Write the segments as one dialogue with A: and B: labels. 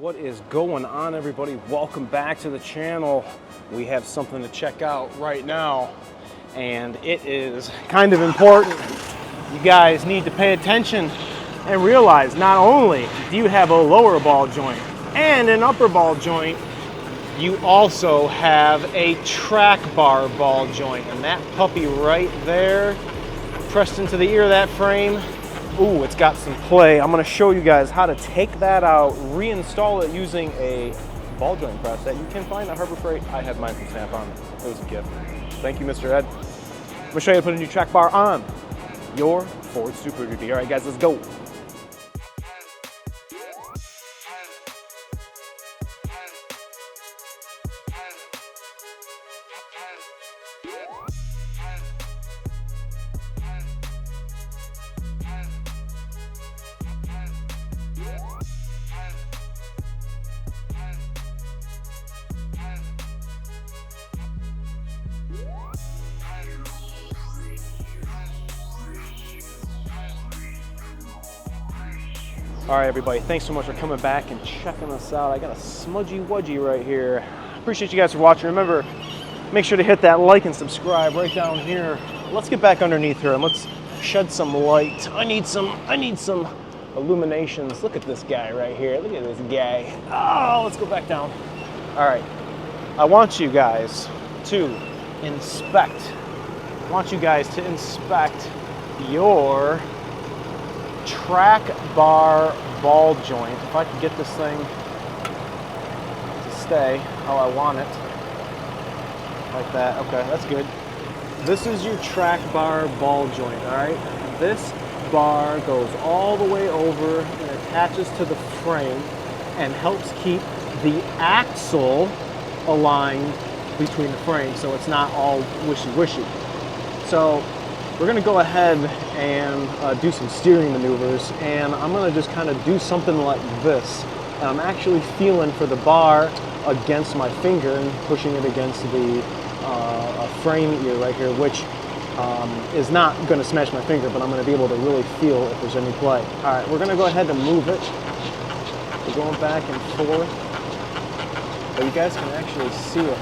A: What is going on, everybody? Welcome back to the channel. We have something to check out right now, and it is kind of important. You guys need to pay attention and realize not only do you have a lower ball joint and an upper ball joint, you also have a track bar ball joint, and that puppy right there, pressed into the ear of that frame, ooh, it's got some play. I'm gonna show you guys how to take that out, reinstall it using a ball joint press that you can find at Harbor Freight. I have mine from Snap-on. It was a gift. Thank you, Mr. Ed. I'm gonna show you how to put a new track bar on your Ford Superduty. All right, guys, let's go. All right, everybody, thanks so much for coming back and checking us out. I got a smudgy wudgy right here. Appreciate you guys for watching. Remember, make sure to hit that like and subscribe right down here. Let's get back underneath here and let's shed some light. I need some illuminations. Look at this guy right here. Look at this guy. Oh, let's go back down. All right, I want you guys to inspect. Your track bar ball joint. If I can get this thing to stay how I want it, like that. Okay, that's good. This is your track bar ball joint, all right? This bar goes all the way over and attaches to the frame and helps keep the axle aligned between the frames so it's not all wishy-wishy. So we're gonna go ahead and do some steering maneuvers, and I'm gonna just kind of do something like this. And I'm actually feeling for the bar against my finger and pushing it against the frame ear right here, which is not gonna smash my finger, but I'm gonna be able to really feel if there's any play. All right, we're gonna go ahead and move it. We're going back and forth, but you guys can actually see it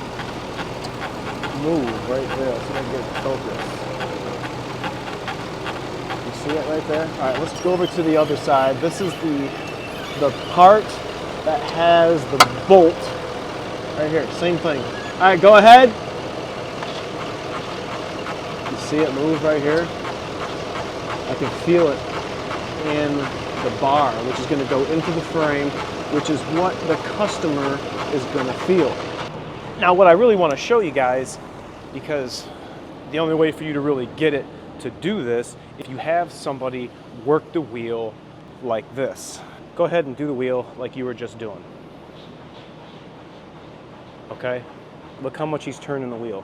A: move right there. So I'm gonna get focused. See it right there? All right, let's go over to the other side. This is the part that has the bolt right here. Same thing. All right, go ahead. You see it move right here? I can feel it in the bar, which is going to go into the frame, which is what the customer is going to feel. Now, what I really want to show you guys, because the only way for you to really get it to do this, if you have somebody work the wheel like this. Go ahead and do the wheel like you were just doing. Okay? Look how much he's turning the wheel.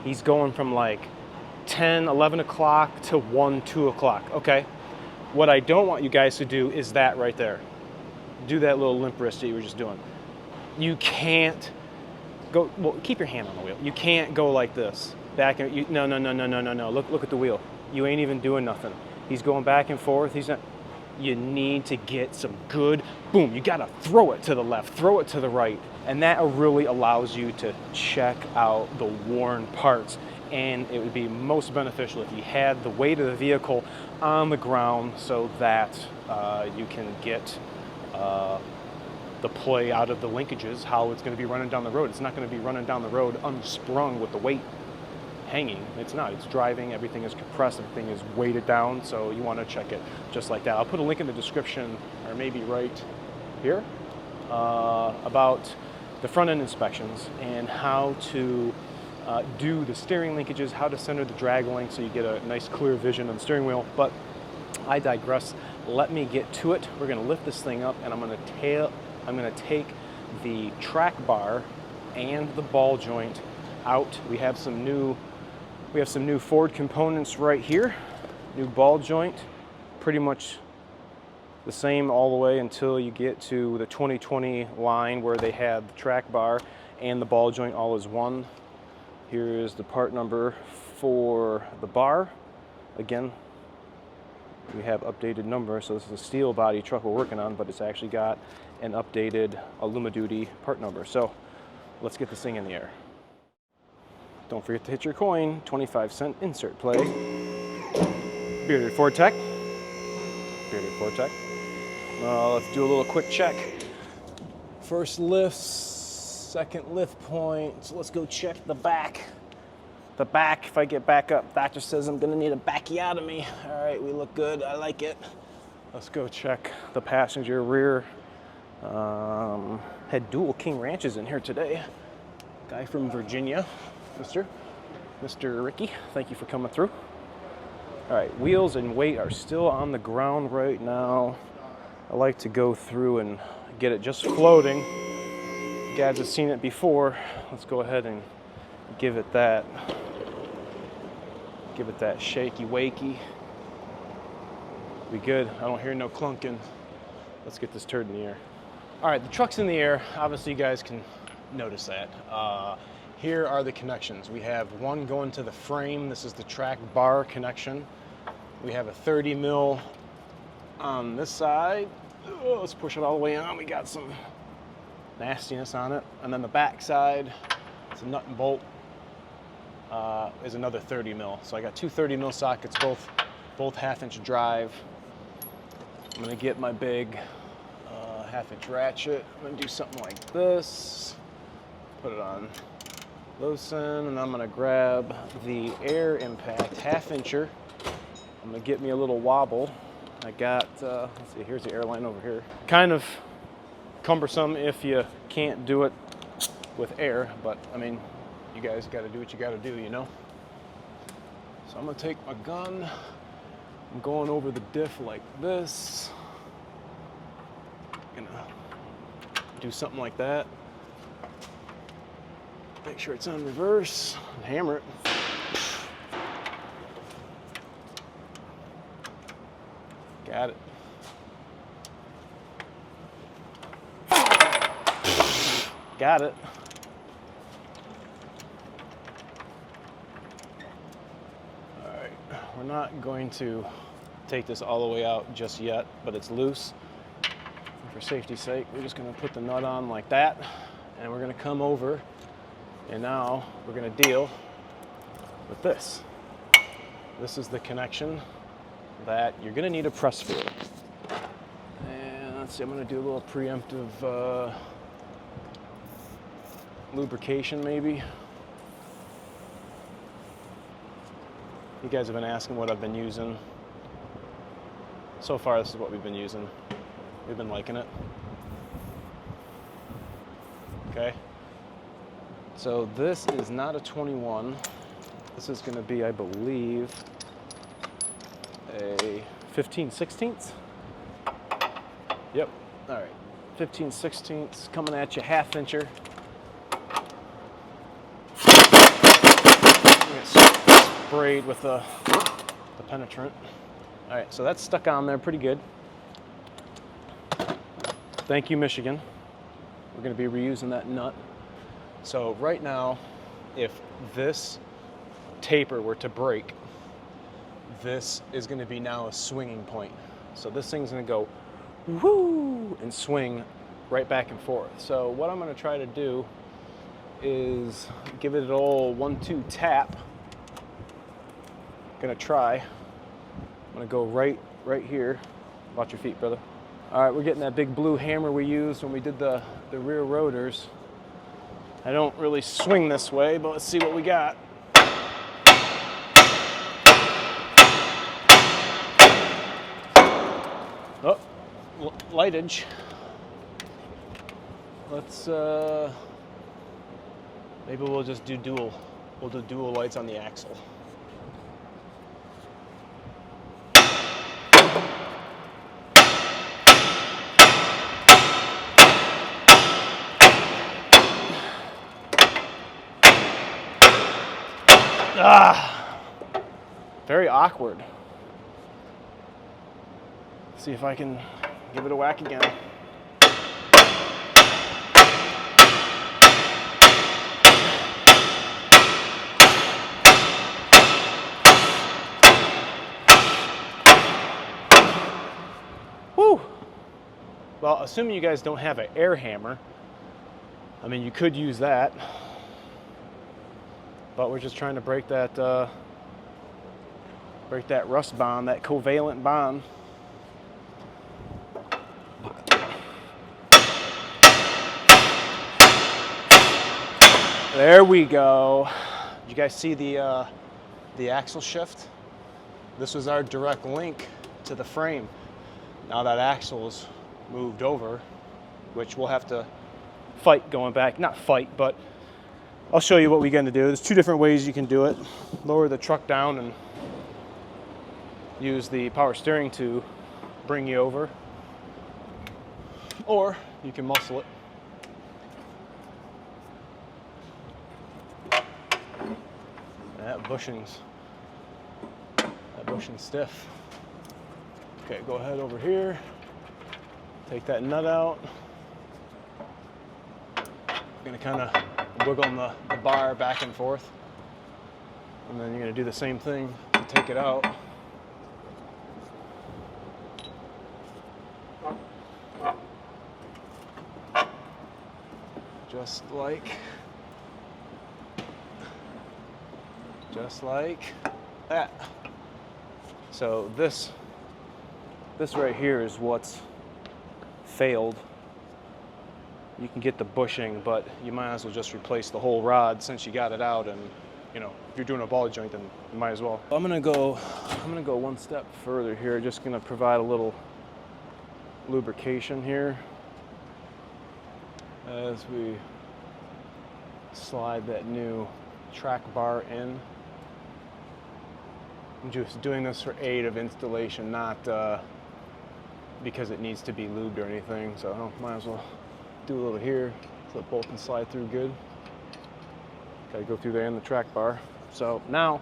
A: He's going from like 10, 11 o'clock to 1, 2 o'clock. Okay? What I don't want you guys to do is that right there. Do that little limp wrist that you were just doing. You can't go, well, keep your hand on the wheel. You can't go like this. Back and you, no. Look at the wheel. You ain't even doing nothing. He's going back and forth. He's not. You need to get some good boom. You gotta throw it to the left, throw it to the right, and that really allows you to check out the worn parts. And it would be most beneficial if you had the weight of the vehicle on the ground so that you can get the play out of the linkages, how it's going to be running down the road. It's not going to be running down the road unsprung with the weight hanging. It's not. It's driving. Everything is compressed. Everything is weighted down. So you want to check it just like that. I'll put a link in the description, or maybe right here, about the front end inspections and how to do the steering linkages, how to center the drag link so you get a nice clear vision of the steering wheel. But I digress. Let me get to it. We're going to lift this thing up, and I'm going to take the track bar and the ball joint out. We have some new Ford components right here. New ball joint, pretty much the same all the way until you get to the 2020 line where they had the track bar and the ball joint all as one. Here is the part number for the bar. Again, we have updated numbers, so this is a steel body truck we're working on, but it's actually got an updated Superduty part number. So let's get this thing in the air. Don't forget to hit your coin, 25-cent insert play. Bearded Ford Tech. Bearded Ford Tech. Let's do a little quick check. First lift, second lift point. So let's go check the back. The back, if I get back up, doctor says I'm gonna need a bacchiotomy. All right, we look good, I like it. Let's go check the passenger rear. Had dual King Ranches in here today. Guy from Virginia, Mr. Ricky, thank you for coming through. All right, wheels and weight are still on the ground right now. I like to go through and get it just floating. You guys have seen it before. Let's go ahead and give it that shaky wakey. Be good. I don't hear no clunking. Let's get this turd in the air. All right, the truck's in the air. Obviously you guys can notice that. Here are the connections. We have one going to the frame. This is the track bar connection. We have a 30 mil on this side. Oh, let's push it all the way on. We got some nastiness on it. And then the back side, it's a nut and bolt, is another 30 mil. So I got two 30 mil sockets, both 1/2-inch drive. I'm gonna get my big 1/2-inch ratchet. I'm gonna do something like this. Put it on loosen, and I'm gonna grab the air impact 1/2-incher. I'm gonna get me a little wobble. I got, let's see, here's the airline over here. Kind of cumbersome if you can't do it with air, but I mean, you guys gotta do what you gotta do, you know? So I'm gonna take my gun. I'm going over the diff like this. Gonna do something like that. Make sure it's on reverse and hammer it. Got it. Got it. All right, we're not going to take this all the way out just yet, but it's loose. For safety's sake, we're just gonna put the nut on like that, and we're gonna come over, and now we're gonna deal with this. This is the connection that you're gonna need a press for. And let's see, I'm gonna do a little preemptive lubrication maybe. You guys have been asking what I've been using. So far, this is what we've been using. We've been liking it. Okay. So this is not a 21. This is gonna be, I believe, a 15/16. Yep, all right. 15/16 coming at you 1/2-incher. Get sprayed with the penetrant. All right, so that's stuck on there pretty good. Thank you, Michigan. We're gonna be reusing that nut. So right now, if this taper were to break, this is gonna be now a swinging point. So this thing's gonna go woo and swing right back and forth. So what I'm gonna try to do is give it an old 1-2 tap. Gonna try. I'm gonna go right here. Watch your feet, brother. All right, we're getting that big blue hammer we used when we did the rear rotors. I don't really swing this way, but let's see what we got. Oh, lightage. Let's, maybe we'll just do dual. We'll do dual lights on the axle. Very awkward. See if I can give it a whack again. Woo! Well, assuming you guys don't have an air hammer, I mean, you could use that, but we're just trying to break that rust bond, that covalent bond. There we go. Did you guys see the axle shift? This was our direct link to the frame. Now that axle is moved over, which we'll have to fight going back. Not fight, but I'll show you what we're going to do. There's two different ways you can do it. Lower the truck down and use the power steering to bring you over. Or you can muscle it. That bushing's stiff. Okay, go ahead over here. Take that nut out. I'm gonna kind of wiggle the bar back and forth. And then you're gonna do the same thing to take it out. Just like that. So this right here is what's failed. You can get the bushing, but you might as well just replace the whole rod since you got it out, and you know, if you're doing a ball joint, then you might as well. I'm gonna go one step further here. Just gonna provide a little lubrication here as we slide that new track bar in. I'm just doing this for aid of installation, not because it needs to be lubed or anything, so I might as well do a little here so the bolt can slide through good. Gotta go through there in the track bar. So now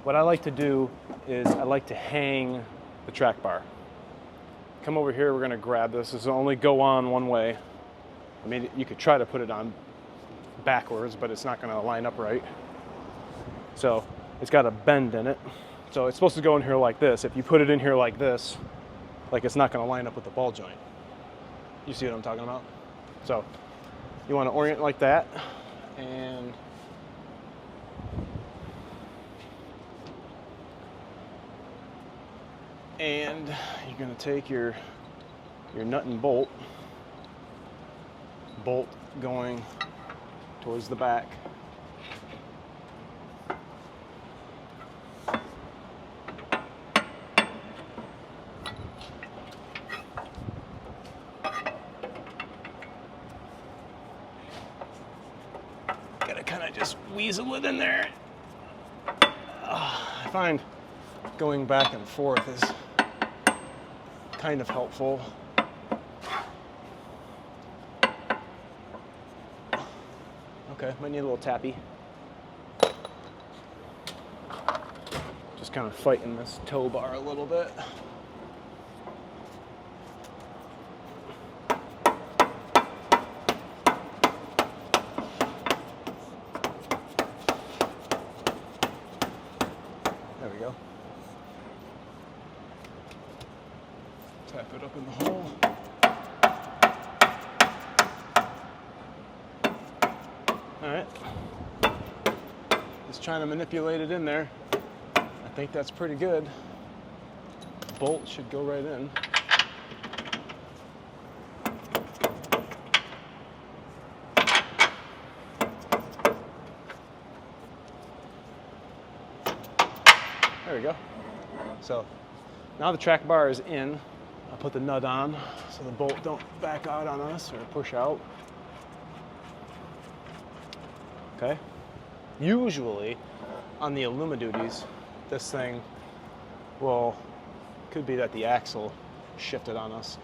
A: what I like to do is I like to hang the track bar. Come over here, we're gonna grab this. This will only go on one way. I mean, you could try to put it on backwards, but it's not gonna line up right. So it's got a bend in it. So it's supposed to go in here like this. If you put it in here like this, like, it's not gonna line up with the ball joint. You see what I'm talking about? So you wanna orient like that, and you're gonna take your nut and bolt going towards the back. Gotta kind of just weasel it in there. I find going back and forth is kind of helpful. Okay, might need a little tappy. Just kind of fighting this tow bar a little bit. There we go. Tap it up in the hole. All right. Just trying to manipulate it in there. I think that's pretty good. Bolt should go right in. There we go. So now the track bar is in. I'll put the nut on so the bolt don't back out on us or push out. Okay. Usually on the Superduties, this thing could be that the axle shifted on us,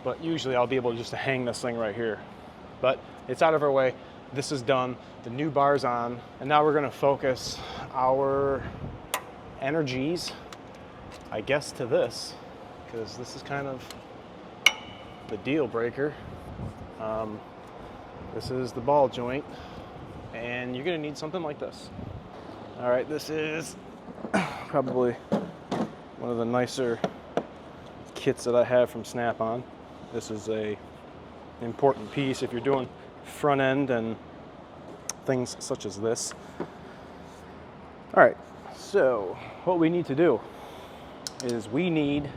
A: but usually I'll be able just to hang this thing right here. But it's out of our way. This is done. The new bar's on, and now we're gonna focus our energies, I guess, to this, because this is kind of the deal breaker. This is the ball joint, and you're gonna need something like this. All right, this is probably one of the nicer kits that I have from Snap-on. This is a important piece if you're doing front end and things such as this. All right, so what we need to do is we need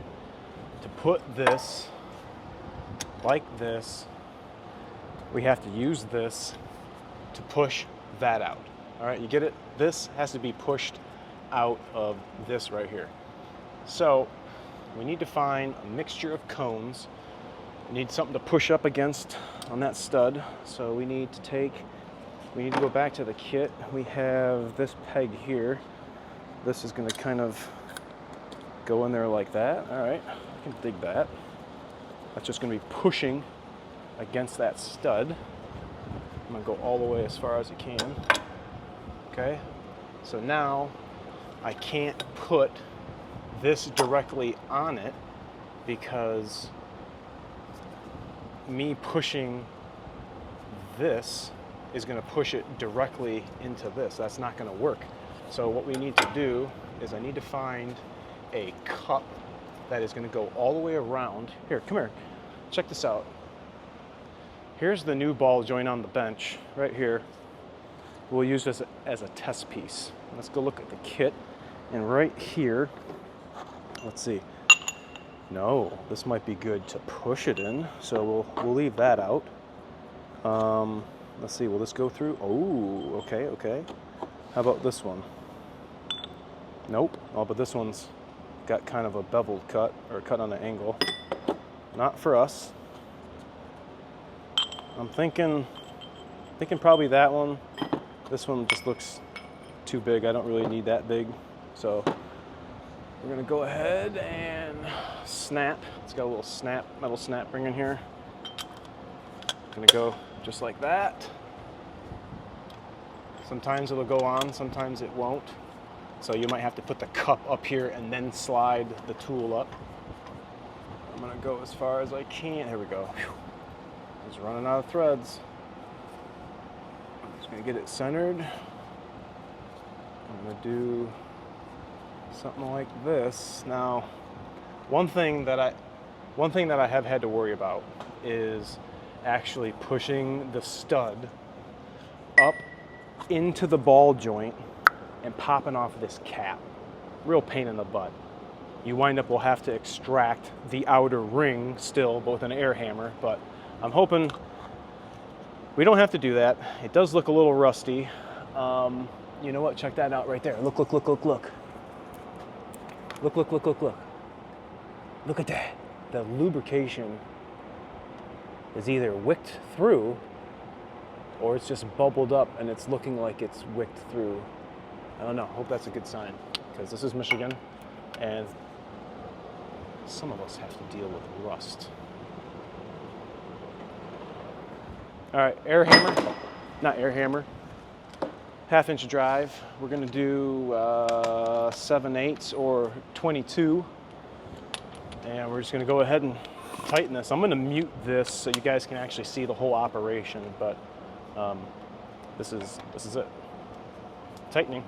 A: to put this like this. We have to use this to push that out. All right, you get it? This has to be pushed out of this right here. So we need to find a mixture of cones. We need something to push up against on that stud. So we need to go back to the kit. We have this peg here. This is going to kind of go in there like that. All right, I can dig that. That's just going to be pushing against that stud. I'm going to go all the way as far as it can. Okay, so now I can't put this directly on it because me pushing this is going to push it directly into this. That's not going to work. So what we need to do is I need to find a cup that is going to go all the way around. Here, come here. Check this out. Here's the new ball joint on the bench right here. We'll use this as a test piece. Let's go look at the kit. And right here, let's see. No, this might be good to push it in. So we'll leave that out. Let's see, will this go through? Oh, okay. How about this one? Nope. Oh, but this one's got kind of a beveled cut, or cut on an angle. Not for us. I'm thinking probably that one. This one just looks too big. I don't really need that big. So we're gonna go ahead and snap. It's got a little snap, metal snap ring in here. Gonna go just like that. Sometimes it'll go on, sometimes it won't. So you might have to put the cup up here and then slide the tool up. I'm gonna go as far as I can. Here we go. Whew. It's running out of threads. I'm just gonna get it centered. I'm gonna do something like this. Now, one thing that I have had to worry about is actually pushing the stud up into the ball joint and popping off this cap. Real pain in the butt. You will have to extract the outer ring still, both an air hammer, but I'm hoping we don't have to do that. It does look a little rusty. You know what? Check that out right there. Look. Look at that. The lubrication is either wicked through or it's just bubbled up and it's looking like it's wicked through. I don't know. Hope that's a good sign because this is Michigan and some of us have to deal with rust. All right, air hammer, not air hammer, 1/2 inch drive. We're gonna do 7/8 or 22. And we're just gonna go ahead and tighten this. I'm gonna mute this so you guys can actually see the whole operation, but this is it. Tightening.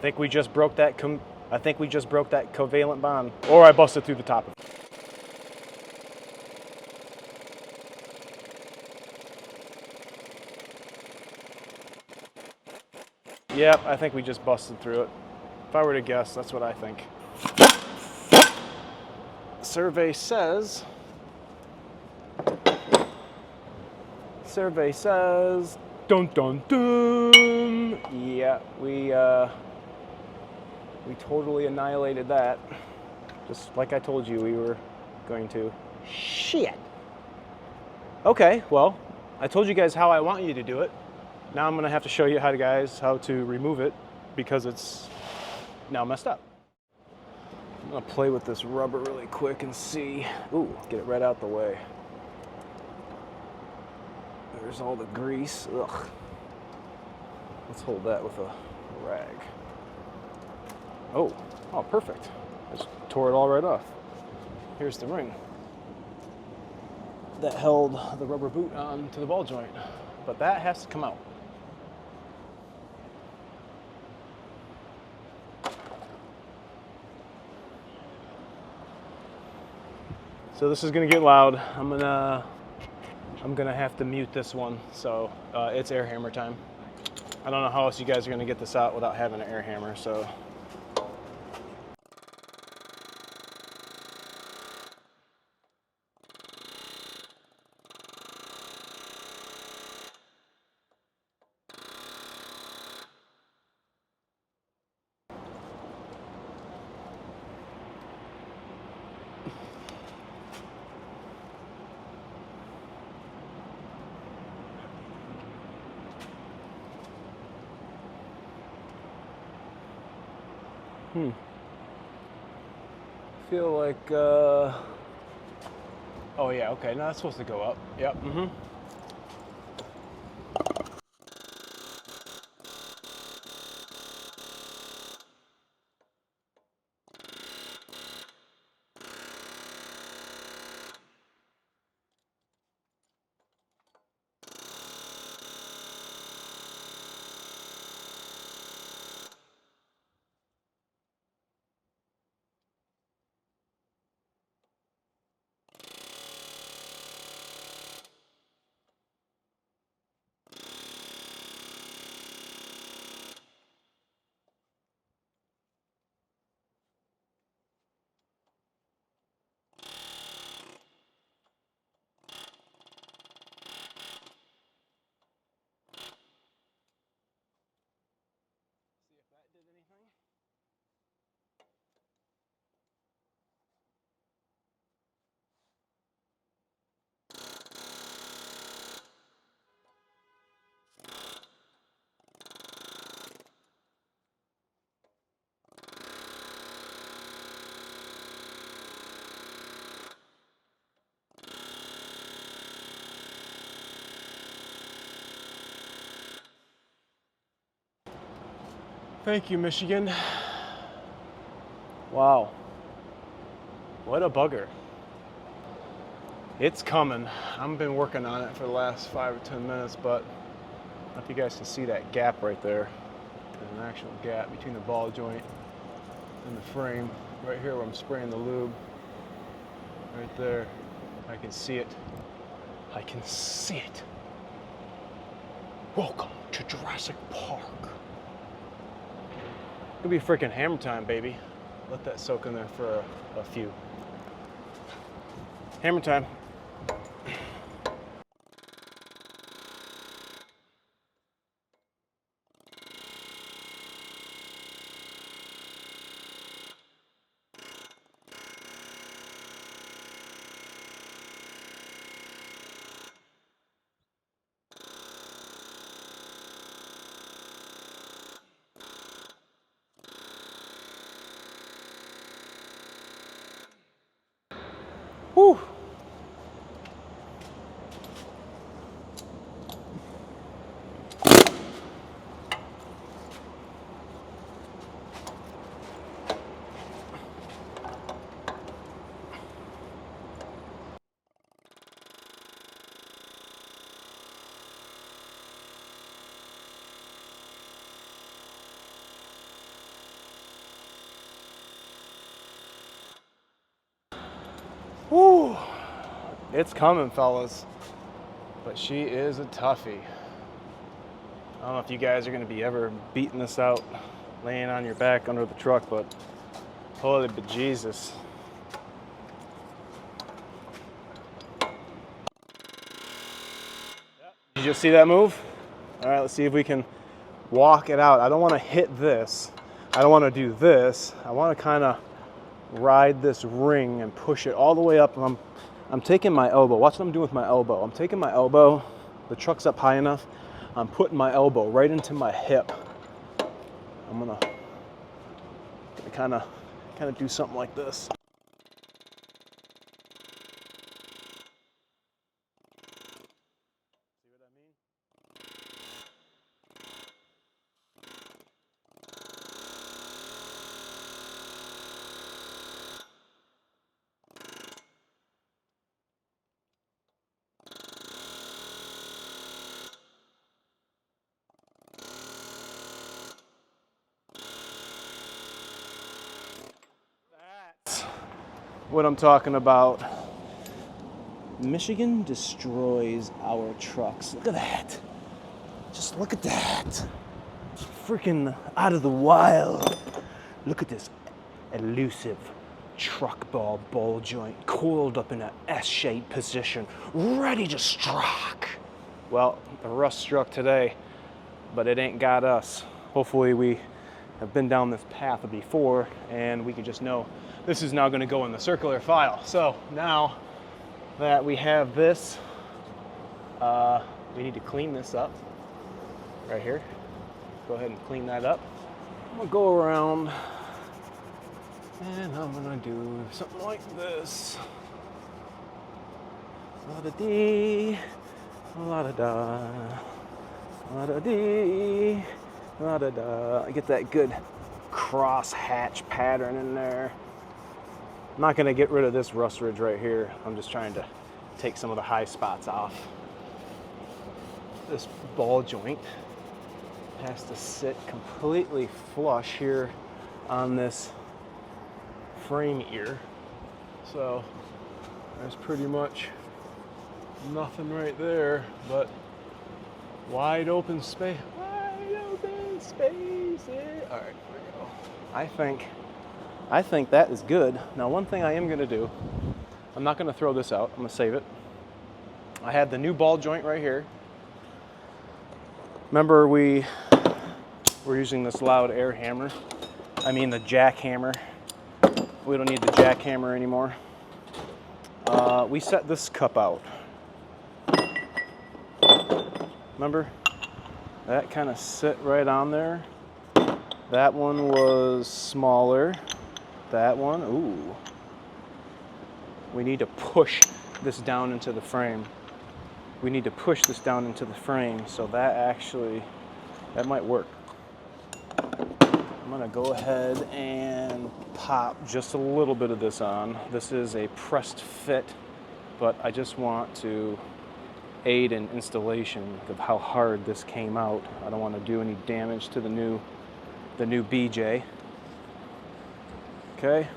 A: I think we just broke that covalent bond, or I busted through the top of it. Yep, I think we just busted through it. If I were to guess, that's what I think. Survey says, dun dun dun. Yeah, we totally annihilated that. Just like I told you we were going to. Shit. Okay, well, I told you guys how I want you to do it. Now I'm gonna have to show you how to remove it because it's now messed up. I'm gonna play with this rubber really quick and see. Ooh, get it right out the way. There's all the grease. Ugh. Let's hold that with a rag. Oh, perfect. Just tore it all right off. Here's the ring that held the rubber boot on to the ball joint, but that has to come out. So this is gonna get loud. I'm gonna have to mute this one. So it's air hammer time. I don't know how else you guys are gonna get this out without having an air hammer. So. Feel like, oh yeah, okay, no, that's supposed to go up. Yep, See if that did anything. Thank you, Michigan. Wow. What a bugger. It's coming. I've been working on it for the last 5 or 10 minutes, but I don't know if you guys can see that gap right there. There's an actual gap between the ball joint and the frame. Right here where I'm spraying the lube. Right there. I can see it. I can see it. Welcome to Jurassic Park. It'll be freaking hammer time, baby. Let that soak in there for a few. Hammer time. Whew. Whew. It's coming, fellas. But she is a toughie. I don't know if you guys are gonna be ever beating this out, laying on your back under the truck, but holy bejesus. Did you just see that move? All right, let's see if we can walk it out. I don't wanna hit this. I don't wanna do this. I wanna kinda ride this ring and push it all the way up. I'm taking my elbow. Watch what I'm doing with my elbow. I'm taking my elbow, the truck's up high enough. I'm putting my elbow right into my hip. I'm gonna kind of do something like this. See what I what I'm talking about. Michigan destroys our trucks. Look at that. Just look at that. Freaking out of the wild. Look at this elusive truck ball joint coiled up in an S-shaped position, ready to strike. Well, the rust struck today, but it ain't got us. Hopefully we have been down this path before and we can just know this is now going to go in the circular file. So now that we have this, we need to clean this up right here. Go ahead and clean that up. I'm gonna go around and I'm gonna do something like this. La-da-dee, la-da-da, la-da-dee, la-da-da. Get that good cross hatch pattern in there. I'm not gonna get rid of this rust ridge right here. I'm just trying to take some of the high spots off. This ball joint has to sit completely flush here on this frame ear. So there's pretty much nothing right there, but wide open space. Wide open spaces. All right, there we go. I think that is good. Now, one thing I am gonna do, I'm not gonna throw this out. I'm gonna save it. I had the new ball joint right here. Remember we're using this loud air hammer. I mean the jackhammer. We don't need the jackhammer anymore. We set this cup out. Remember? That kind of sit right on there. That one was smaller. That one, ooh. We need to push this down into the frame. We need to push this down into the frame, so that might work. I'm gonna go ahead and pop just a little bit of this on. This is a pressed fit, but I just want to aid in installation of how hard this came out. I don't want to do any damage to the new BJ. Okay.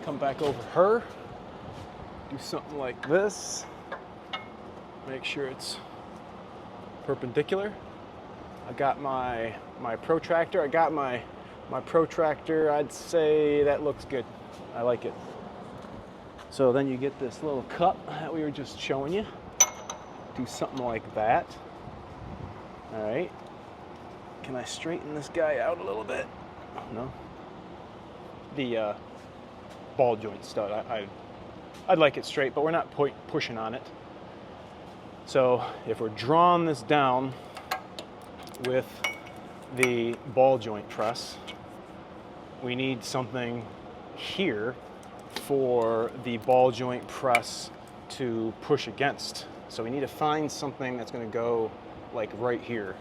A: Come back over her. Do something like this. Make sure it's perpendicular. I got my protractor. My protractor. I'd say that looks good. I like it. So then you get this little cup that we were just showing you. Do something like that. All right. Can I straighten this guy out a little bit? No. The ball joint stud. I'd like it straight, but we're not pushing on it. So if we're drawing this down with the ball joint press, we need something here for the ball joint press to push against. So we need to find something that's going to go like right here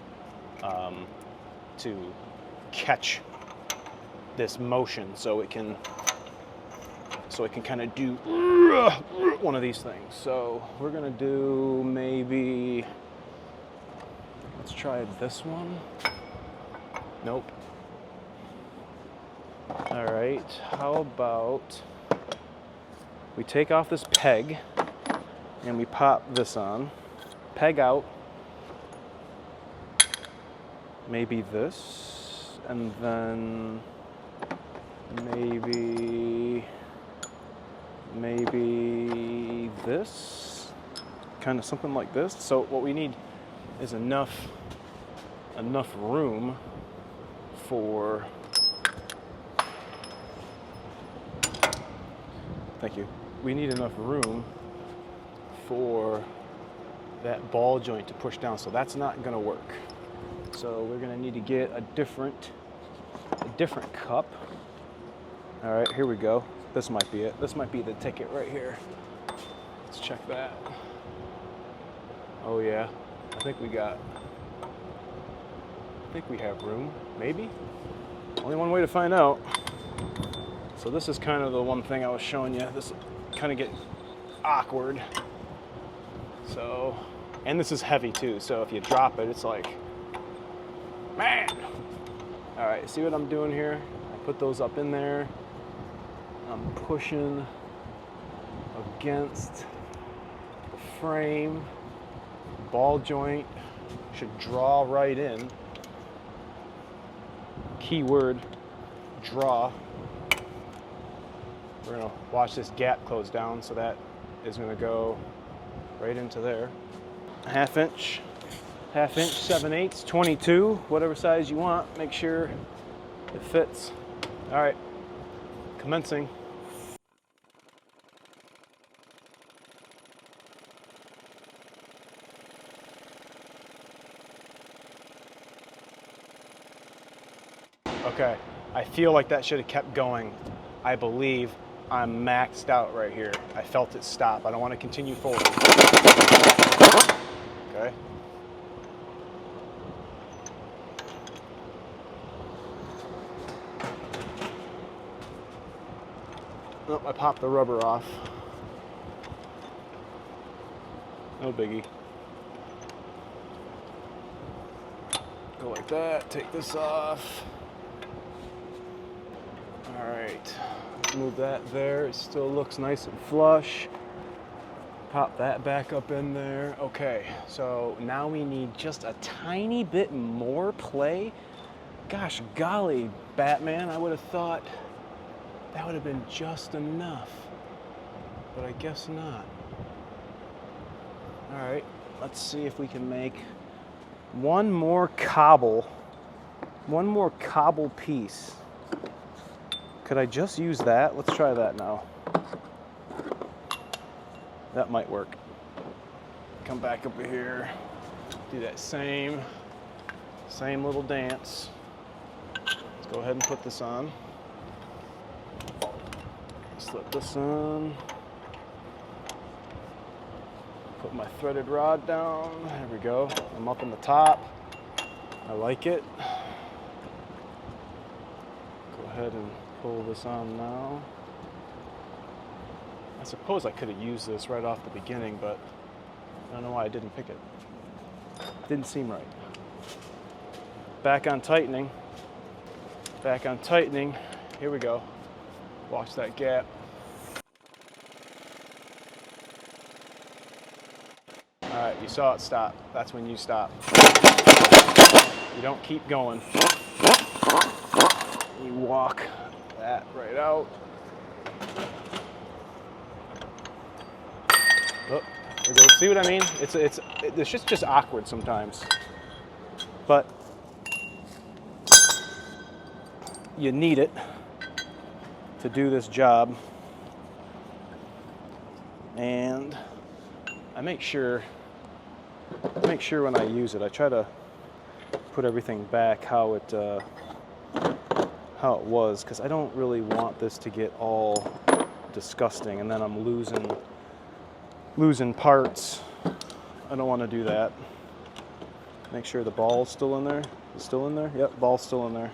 A: to catch this motion, so it can kind of do one of these things. So we're gonna do maybe, let's try this one. Nope. All right, how about we take off this peg and we pop this on, peg out, maybe this, and then maybe this, kind of something like this. So what we need is enough room for, thank you. We need enough room for that ball joint to push down. So that's not gonna work. So we're gonna need to get a different cup. All right, here we go. This might be it. This might be the ticket right here. Let's check that. Oh yeah, I think we have room, maybe? Only one way to find out. So this is kind of the one thing I was showing you. This kind of get awkward. So, and this is heavy too, so if you drop it, it's like, man. All right, see what I'm doing here? I put those up in there. I'm pushing against the frame. Ball joint should draw right in. Keyword, draw. We're gonna watch this gap close down, so that is gonna go right into there. Half inch, 7/8, 22, whatever size you want. Make sure it fits. All right, commencing. Okay, I feel like that should have kept going. I believe I'm maxed out right here. I felt it stop. I don't want to continue forward. Okay. Oh, I popped the rubber off. No biggie. Go like that, take this off. All right, move that there. It still looks nice and flush. Pop that back up in there. Okay, so now we need just a tiny bit more play. Gosh golly, Batman, I would have thought that would have been just enough, but I guess not. All right, let's see if we can make one more cobble piece. Could I just use that? Let's try that now. That might work. Come back over here, do that same little dance. Let's go ahead and put this on. Slip this on. Put my threaded rod down. There we go. I'm up on the top. I like it. Go ahead and pull this on now. I suppose I could have used this right off the beginning, but I don't know why I didn't pick it. Didn't seem right. Back on tightening. Back on tightening. Here we go. Watch that gap. All right, you saw it stop. That's when you stop. You don't keep going. You walk that right out. Oh, there goes. See what I mean? It's just awkward sometimes, but you need it to do this job. And I make sure when I use it, I try to put everything back how it was, because I don't really want this to get all disgusting and then I'm losing parts. I don't want to do that. Make sure the ball's still in there. It's still in there? Yep, ball's still in there.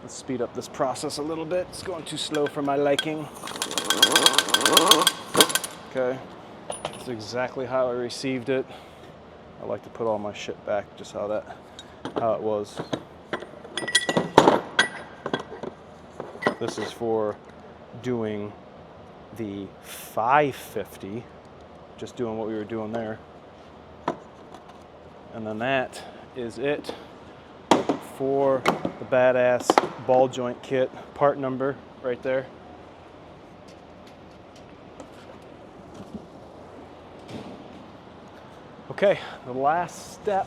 A: Let's speed up this process a little bit. It's going too slow for my liking. Okay, that's exactly how I received it. I like to put all my shit back just how it was. This is for doing the 550, just doing what we were doing there. And then that is it for the badass ball joint kit. Part number right there. Okay, the last step.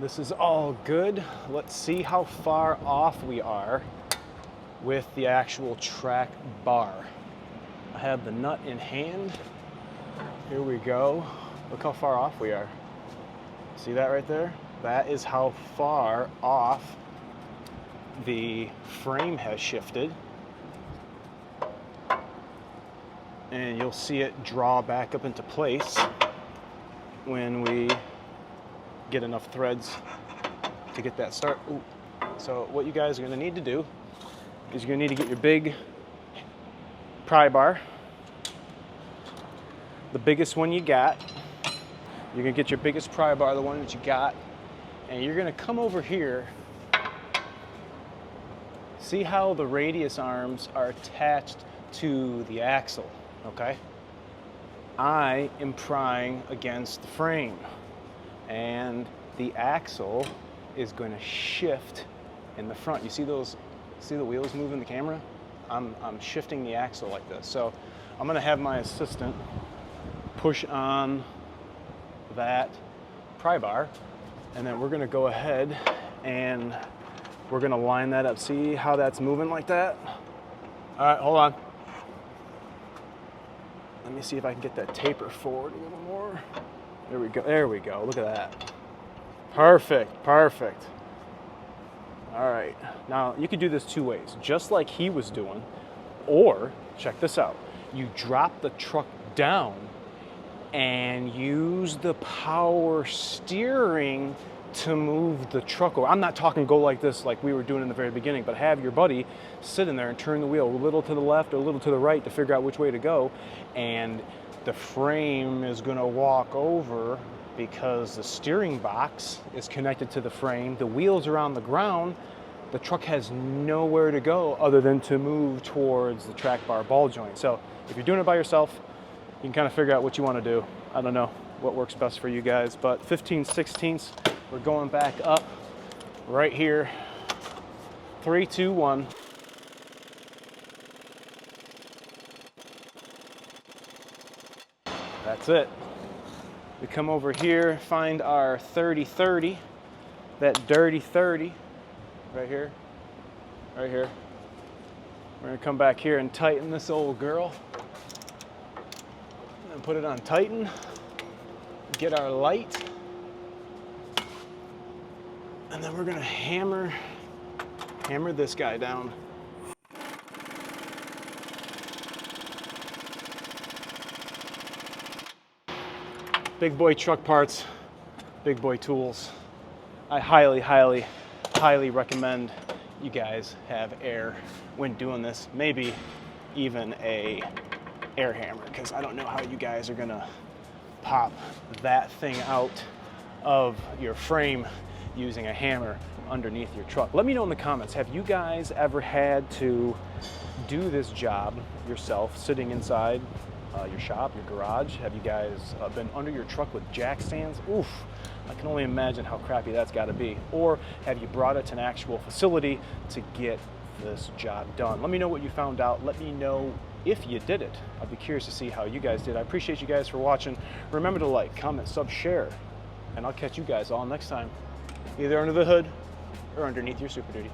A: This is all good. Let's see how far off we are with the actual track bar. I have the nut in hand. Here we go. Look how far off we are. See that right there? That is how far off the frame has shifted. And you'll see it draw back up into place when we get enough threads to get that start. Ooh. So what you guys are gonna need to do is you're gonna need to get your big pry bar, the biggest one you got. You're gonna get your biggest pry bar, the one that you got, and you're gonna come over here See how the radius arms are attached to the axle, okay? I am prying against the frame, and the axle is going to shift in the front. You see those, see the wheels move in the camera? I'm shifting the axle like this. So I'm going to have my assistant push on that pry bar, and then we're going to go ahead and we're going to line that up. See how that's moving like that? All right, hold on. Let me see if I can get that taper forward a little more. There we go. There we go. Look at that. Perfect. Perfect. All right. Now, you could do this two ways, just like he was doing, or check this out. You drop the truck down and use the power steering to move the truck over. I'm not talking go like this like we were doing in the very beginning, but have your buddy sit in there and turn the wheel a little to the left or a little to the right to figure out which way to go, and the frame is going to walk over because the steering box is connected to the frame. The wheels are on the ground. The truck has nowhere to go other than to move towards the track bar ball joint. So if you're doing it by yourself, you can kind of figure out what you want to do. I don't know what works best for you guys, but 15/16, we're going back up right here. 3, 2, 1. That's it. We come over here, find our 30/30, that dirty 30, right here, right here. We're gonna come back here and tighten this old girl. And put it on tighten, get our light, and then we're gonna hammer this guy down. Big boy truck parts, big boy tools. I highly, highly, highly recommend you guys have air when doing this. Maybe even a air hammer, because I don't know how you guys are gonna pop that thing out of your frame using a hammer underneath your truck. Let me know in the comments, have you guys ever had to do this job yourself, sitting inside your shop, your garage? Have you guys been under your truck with jack stands? Oof, I can only imagine how crappy that's got to be. Or have you brought it to an actual facility to get this job done? Let me know what you found out. Let me know if you did it. I'd be curious to see how you guys did. I appreciate you guys for watching. Remember to like, comment, sub, share, and I'll catch you guys all next time, either under the hood or underneath your Super Duty.